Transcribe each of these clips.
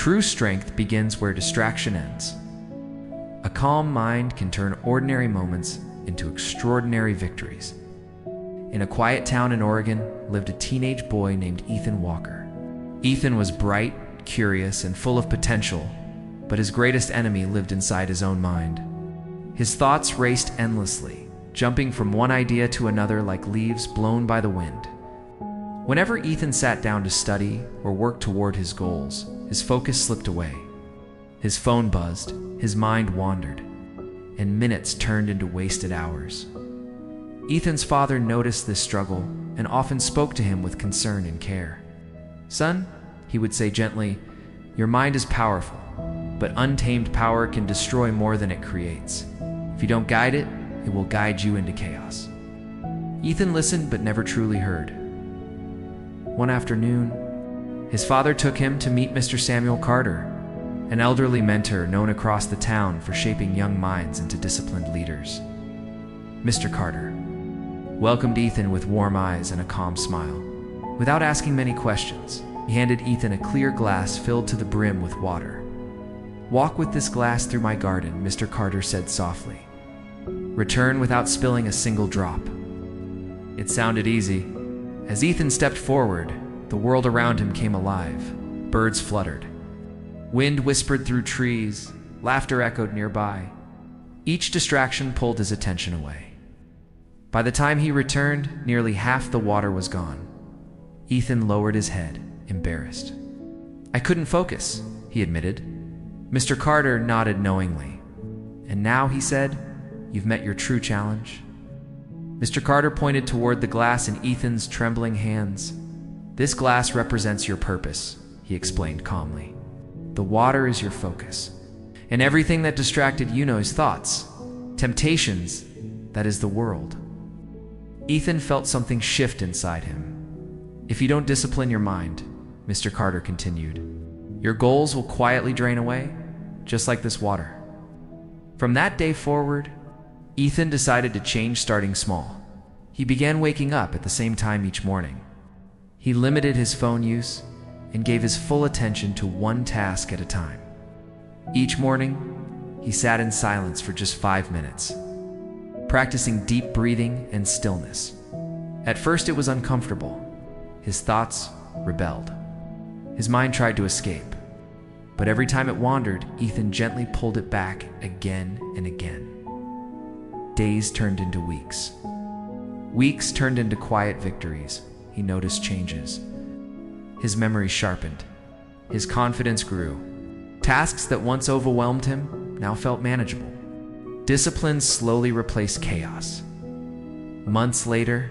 True strength begins where distraction ends. A calm mind can turn ordinary moments into extraordinary victories. In a quiet town in Oregon lived a teenage boy named Ethan Walker. Ethan was bright, curious, and full of potential, but his greatest enemy lived inside his own mind. His thoughts raced endlessly, jumping from one idea to another like leaves blown by the wind. Whenever Ethan sat down to study or work toward his goals, his focus slipped away. His phone buzzed, his mind wandered, and minutes turned into wasted hours. Ethan's father noticed this struggle and often spoke to him with concern and care. "Son," he would say gently, "your mind is powerful, but untamed power can destroy more than it creates. If you don't guide it, it will guide you into chaos." Ethan listened but never truly heard. One afternoon, his father took him to meet Mr. Samuel Carter, an elderly mentor known across the town for shaping young minds into disciplined leaders. Mr. Carter welcomed Ethan with warm eyes and a calm smile. Without asking many questions, he handed Ethan a clear glass filled to the brim with water. "Walk with this glass through my garden," Mr. Carter said softly. "Return without spilling a single drop." It sounded easy. As Ethan stepped forward, the world around him came alive. Birds fluttered. Wind whispered through trees. Laughter echoed nearby. Each distraction pulled his attention away. By the time he returned, nearly half the water was gone. Ethan lowered his head, embarrassed. "I couldn't focus," he admitted. Mr. Carter nodded knowingly. "And now," he said, "you've met your true challenge." Mr. Carter pointed toward the glass in Ethan's trembling hands. "This glass represents your purpose," he explained calmly. "The water is your focus. And everything that distracted you knows thoughts, temptations, that is the world." Ethan felt something shift inside him. "If you don't discipline your mind," Mr. Carter continued, "your goals will quietly drain away, just like this water." From that day forward, Ethan decided to change, starting small. He began waking up at the same time each morning. He limited his phone use and gave his full attention to one task at a time. Each morning, he sat in silence for just 5 minutes, practicing deep breathing and stillness. At first it was uncomfortable. His thoughts rebelled. His mind tried to escape. But every time it wandered, Ethan gently pulled it back again and again. Days turned into weeks. Weeks turned into quiet victories. He noticed changes. His memory sharpened. His confidence grew. Tasks that once overwhelmed him now felt manageable. Discipline slowly replaced chaos. Months later,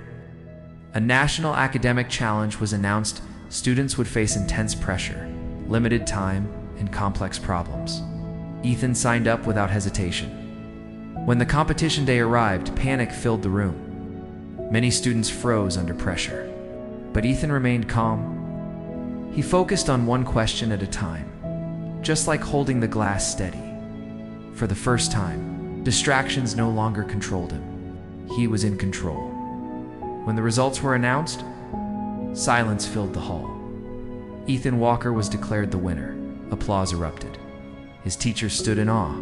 a national academic challenge was announced. Students would face intense pressure, limited time, and complex problems. Ethan signed up without hesitation. When the competition day arrived, panic filled the room. Many students froze under pressure, but Ethan remained calm. He focused on one question at a time, just like holding the glass steady. For the first time, distractions no longer controlled him. He was in control. When the results were announced, silence filled the hall. Ethan Walker was declared the winner. Applause erupted. His teachers stood in awe.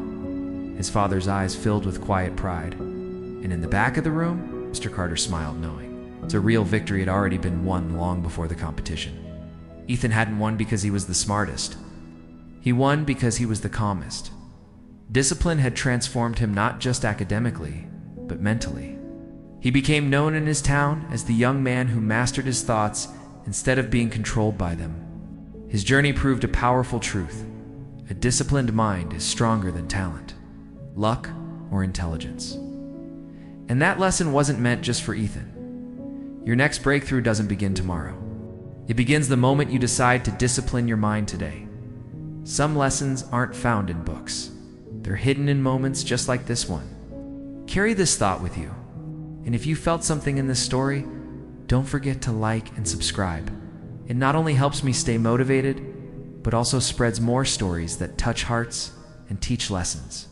His father's eyes filled with quiet pride. And in the back of the room, Mr. Carter smiled, knowing the real victory had already been won long before the competition. Ethan hadn't won because he was the smartest. He won because he was the calmest. Discipline had transformed him not just academically, but mentally. He became known in his town as the young man who mastered his thoughts instead of being controlled by them. His journey proved a powerful truth. A disciplined mind is stronger than talent, luck, or intelligence. And that lesson wasn't meant just for Ethan. Your next breakthrough doesn't begin tomorrow. It begins the moment you decide to discipline your mind today. Some lessons aren't found in books. They're hidden in moments just like this one. Carry this thought with you. And if you felt something in this story, don't forget to like and subscribe. It not only helps me stay motivated, but also spreads more stories that touch hearts and teach lessons.